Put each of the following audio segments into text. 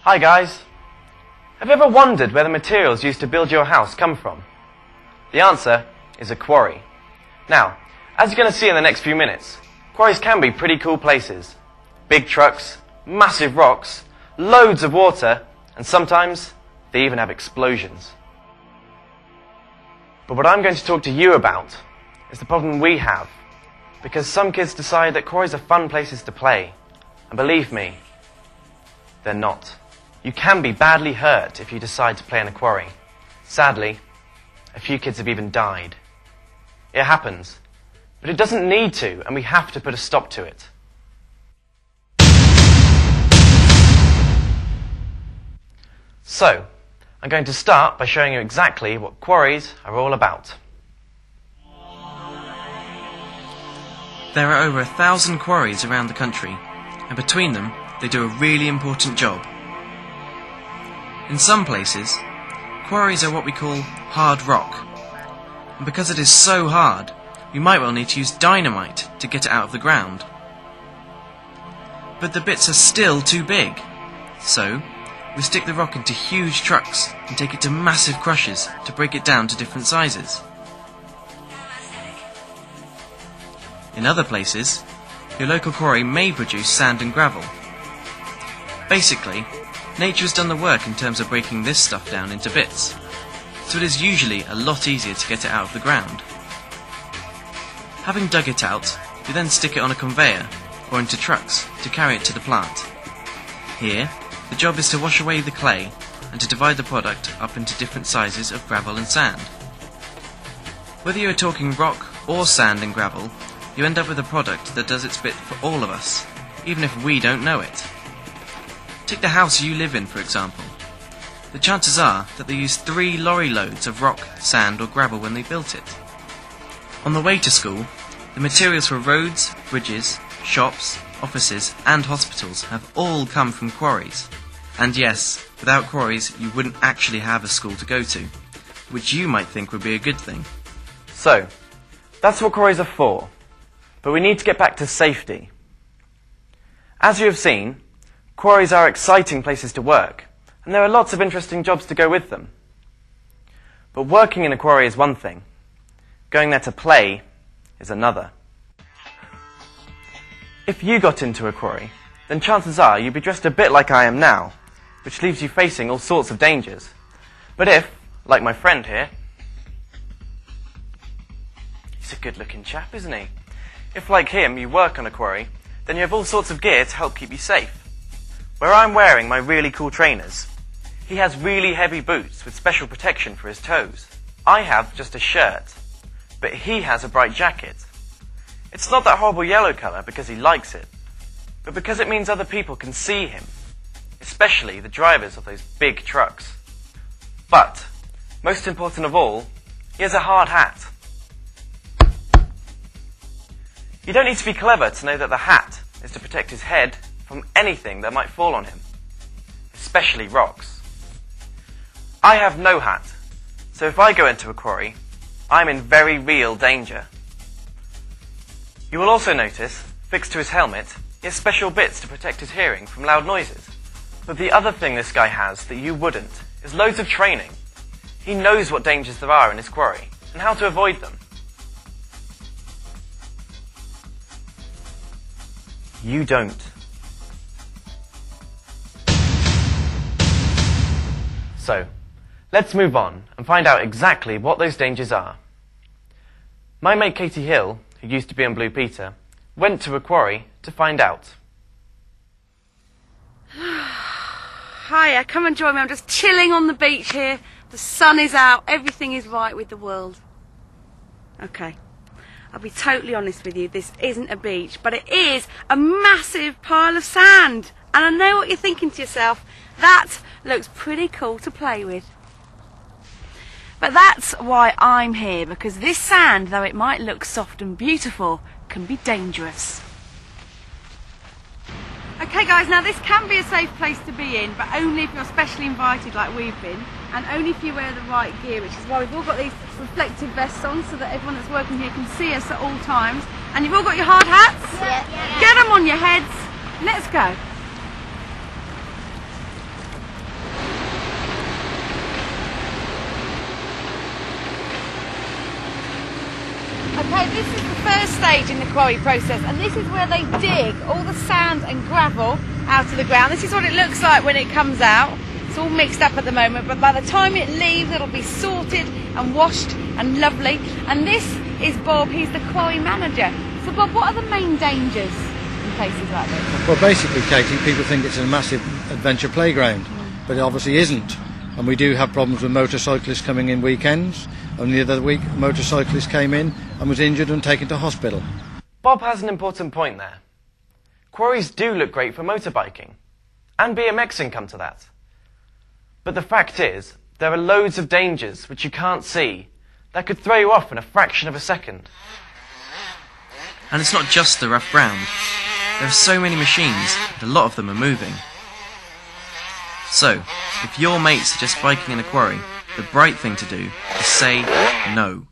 Hi guys! Have you ever wondered where the materials used to build your house come from? The answer is a quarry. Now, as you're going to see in the next few minutes, quarries can be pretty cool places. Big trucks, massive rocks, loads of water, and sometimes they even have explosions. But what I'm going to talk to you about is the problem we have, because some kids decide that quarries are fun places to play. And believe me, they're not. You can be badly hurt if you decide to play in a quarry. Sadly, a few kids have even died. It happens, but it doesn't need to, and we have to put a stop to it. So, I'm going to start by showing you exactly what quarries are all about. There are over 1,000 quarries around the country, and between them, they do a really important job. In some places, quarries are what we call hard rock, and because it is so hard, we might well need to use dynamite to get it out of the ground. But the bits are still too big, so we stick the rock into huge trucks and take it to massive crushers to break it down to different sizes. In other places, your local quarry may produce sand and gravel. Basically, nature has done the work in terms of breaking this stuff down into bits, so it is usually a lot easier to get it out of the ground. Having dug it out, we then stick it on a conveyor or into trucks to carry it to the plant. Here, the job is to wash away the clay and to divide the product up into different sizes of gravel and sand. Whether you are talking rock or sand and gravel, you end up with a product that does its bit for all of us, even if we don't know it. Take the house you live in, for example. The chances are that they used 3 lorry loads of rock, sand or gravel when they built it. On the way to school, the materials for roads, bridges, shops, offices and hospitals have all come from quarries. And yes, without quarries you wouldn't actually have a school to go to, which you might think would be a good thing. So, that's what quarries are for. But we need to get back to safety. As you have seen, quarries are exciting places to work, and there are lots of interesting jobs to go with them. But working in a quarry is one thing. Going there to play is another. If you got into a quarry, then chances are you'd be dressed a bit like I am now, which leaves you facing all sorts of dangers. But if, like my friend here, he's a good-looking chap, isn't he? If, like him, you work on a quarry, then you have all sorts of gear to help keep you safe. Where I'm wearing my really cool trainers, he has really heavy boots with special protection for his toes. I have just a shirt, but he has a bright jacket. It's not that horrible yellow colour because he likes it, but because it means other people can see him, especially the drivers of those big trucks. But, most important of all, he has a hard hat. You don't need to be clever to know that the hat is to protect his head from anything that might fall on him, especially rocks. I have no hat, so if I go into a quarry, I'm in very real danger. You will also notice, fixed to his helmet, he has special bits to protect his hearing from loud noises. But the other thing this guy has that you wouldn't is loads of training. He knows what dangers there are in his quarry and how to avoid them. You don't. So, let's move on and find out exactly what those dangers are. My mate Katie Hill, who used to be on Blue Peter, went to a quarry to find out. Hiya, come and join me. I'm just chilling on the beach here. The sun is out. Everything is right with the world. Okay. I'll be totally honest with you, this isn't a beach, but it is a massive pile of sand. And I know what you're thinking to yourself, that looks pretty cool to play with. But that's why I'm here, because this sand, though it might look soft and beautiful, can be dangerous. Okay guys, now this can be a safe place to be in, but only if you're specially invited like we've been, and only if you wear the right gear, which is why we've all got these reflective vests on so that everyone that's working here can see us at all times. And you've all got your hard hats? Yeah. Get them on your heads. Let's go. Okay, this is the first stage in the quarry process, and this is where they dig all the sand and gravel out of the ground. This is what it looks like when it comes out. It's all mixed up at the moment, but by the time it leaves, it'll be sorted and washed and lovely. And this is Bob, he's the quarry manager. So Bob, what are the main dangers in places like this? Well, basically, Katie, people think it's a massive adventure playground, but it obviously isn't. And we do have problems with motorcyclists coming in weekends. Only the other week, a motorcyclist came in and was injured and taken to hospital. Bob has an important point there. Quarries do look great for motorbiking, and BMXing come to that. But the fact is, there are loads of dangers which you can't see that could throw you off in a fraction of a second. And it's not just the rough ground. There are so many machines, and a lot of them are moving. So, if your mates are just biking in a quarry, the bright thing to do is say no.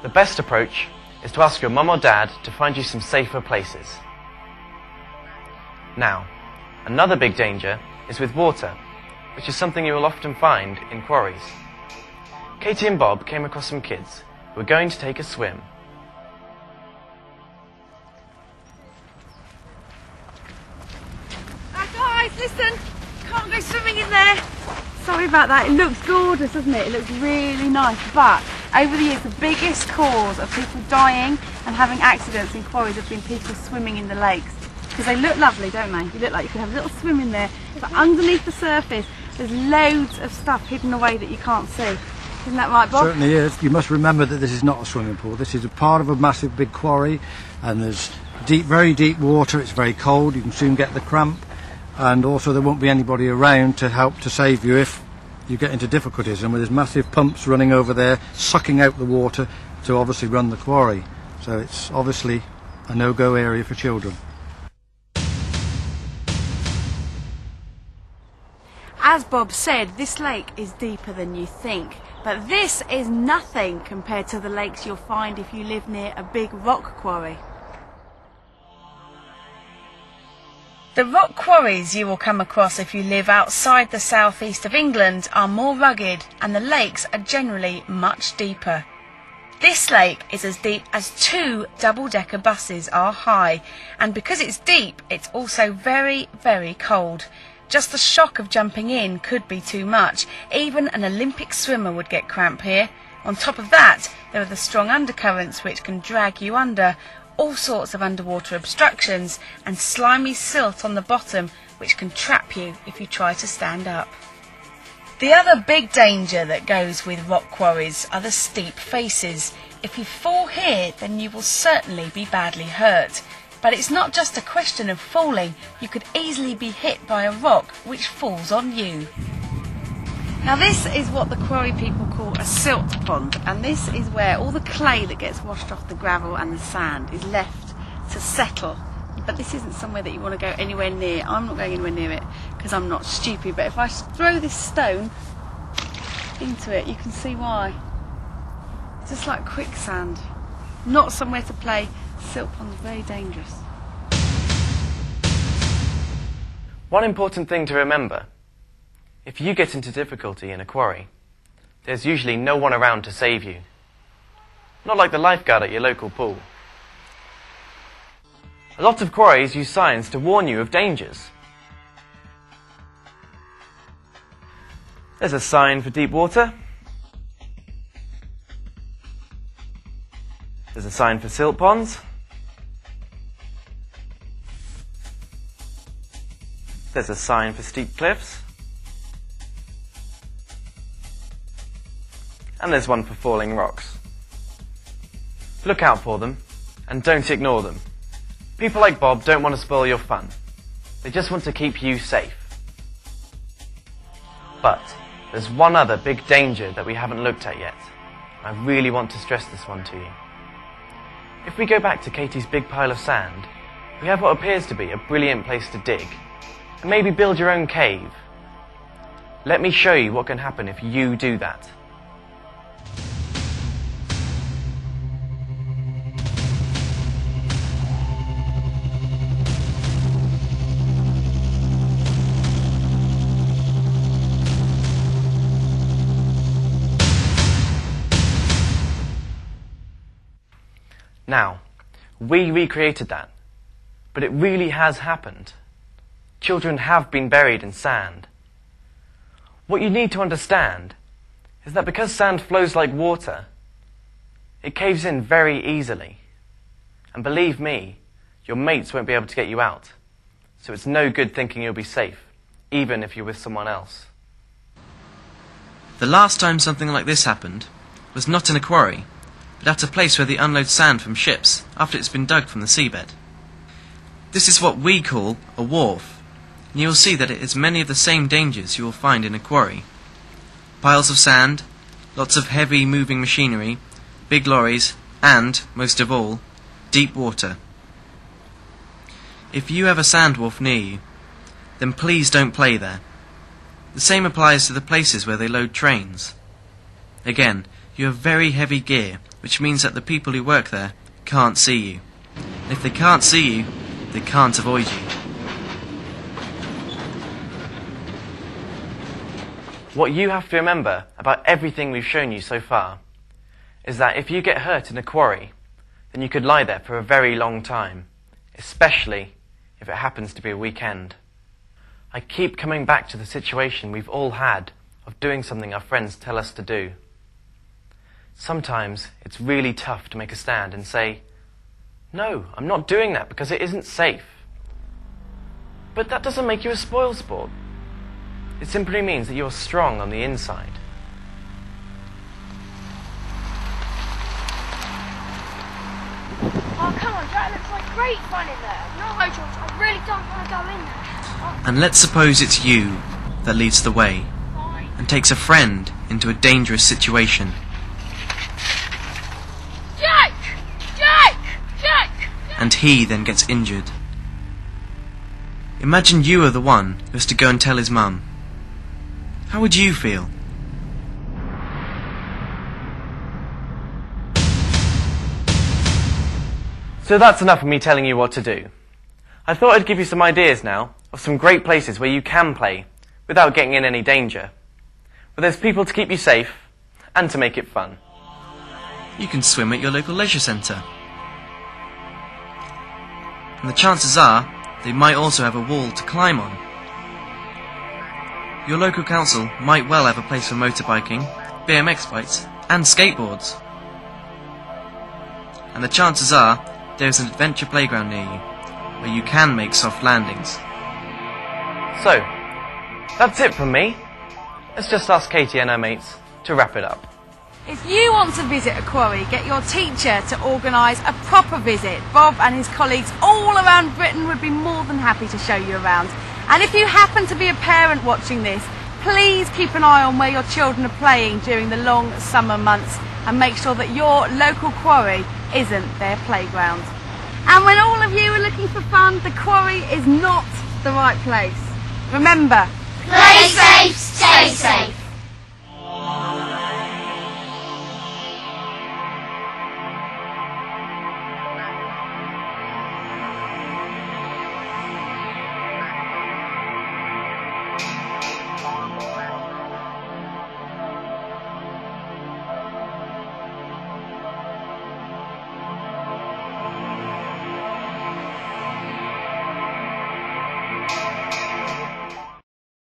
The best approach is to ask your mum or dad to find you some safer places. Now, another big danger is with water, which is something you will often find in quarries. Katie and Bob came across some kids who were going to take a swim. Guys, listen, can't go swimming in there. Sorry about that, it looks gorgeous, doesn't it? It looks really nice, but over the years the biggest cause of people dying and having accidents in quarries have been people swimming in the lakes. Because they look lovely, don't they? You look like you could have a little swim in there, but underneath the surface there's loads of stuff hidden away that you can't see. Isn't that right, Bob? Certainly is. You must remember that this is not a swimming pool. This is a part of a massive big quarry, and there's very deep water. It's very cold. You can soon get the cramp, and also there won't be anybody around to help to save you if you get into difficulties. And there's massive pumps running over there, sucking out the water to obviously run the quarry. So it's obviously a no-go area for children. As Bob said, this lake is deeper than you think, but this is nothing compared to the lakes you'll find if you live near a big rock quarry. The rock quarries you will come across if you live outside the southeast of England are more rugged, and the lakes are generally much deeper. This lake is as deep as 2 double-decker buses are high, and because it's deep, it's also very, very cold. Just the shock of jumping in could be too much. Even an Olympic swimmer would get cramp here. On top of that, there are the strong undercurrents which can drag you under, all sorts of underwater obstructions, and slimy silt on the bottom which can trap you if you try to stand up. The other big danger that goes with rock quarries are the steep faces. If you fall here, then you will certainly be badly hurt. But it's not just a question of falling. You could easily be hit by a rock which falls on you. Now this is what the quarry people call a silt pond, and this is where all the clay that gets washed off the gravel and the sand is left to settle. But this isn't somewhere that you want to go anywhere near. I'm not going anywhere near it because I'm not stupid, but if I throw this stone into it, you can see why. It's just like quicksand. Not somewhere to play. Silt ponds are very dangerous. One important thing to remember: if you get into difficulty in a quarry, there's usually no one around to save you. Not like the lifeguard at your local pool. A lot of quarries use signs to warn you of dangers. There's a sign for deep water. There's a sign for silt ponds. There's a sign for steep cliffs. And there's one for falling rocks. Look out for them, and don't ignore them. People like Bob don't want to spoil your fun. They just want to keep you safe. But there's one other big danger that we haven't looked at yet. I really want to stress this one to you. If we go back to Katie's big pile of sand, we have what appears to be a brilliant place to dig, and maybe build your own cave. Let me show you what can happen if you do that. Now, we recreated that, but it really has happened. Children have been buried in sand. What you need to understand is that because sand flows like water, it caves in very easily. And believe me, your mates won't be able to get you out. So it's no good thinking you'll be safe, even if you're with someone else. The last time something like this happened was not in a quarry, but at a place where they unload sand from ships after it's been dug from the seabed. This is what we call a wharf, and you will see that it has many of the same dangers you will find in a quarry. Piles of sand, lots of heavy moving machinery, big lorries, and, most of all, deep water. If you have a sand wharf near you, then please don't play there. The same applies to the places where they load trains. Again, you have very heavy gear, which means that the people who work there can't see you. And if they can't see you, they can't avoid you. What you have to remember about everything we've shown you so far is that if you get hurt in a quarry, then you could lie there for a very long time, especially if it happens to be a weekend. I keep coming back to the situation we've all had of doing something our friends tell us to do. Sometimes it's really tough to make a stand and say, "No, I'm not doing that because it isn't safe." But that doesn't make you a spoilsport. It simply means that you're strong on the inside. Oh, come on, Jack, it looks like great fun in there. No, George, I really don't want to go in there. And let's suppose it's you that leads the way Fine. and takes a friend into a dangerous situation. Jack! Jack! Jack! And he then gets injured. Imagine you are the one who has to go and tell his mum. How would you feel? So that's enough of me telling you what to do. I thought I'd give you some ideas now of some great places where you can play without getting in any danger. Where there's people to keep you safe and to make it fun. You can swim at your local leisure centre. And the chances are they might also have a wall to climb on. Your local council might well have a place for motorbiking, BMX bikes and skateboards. And the chances are there is an adventure playground near you where you can make soft landings. So, that's it from me. Let's just ask Katie and her mates to wrap it up. If you want to visit a quarry, get your teacher to organise a proper visit. Bob and his colleagues all around Britain would be more than happy to show you around. And if you happen to be a parent watching this, please keep an eye on where your children are playing during the long summer months and make sure that your local quarry isn't their playground. And when all of you are looking for fun, the quarry is not the right place. Remember, Play safe, stay safe.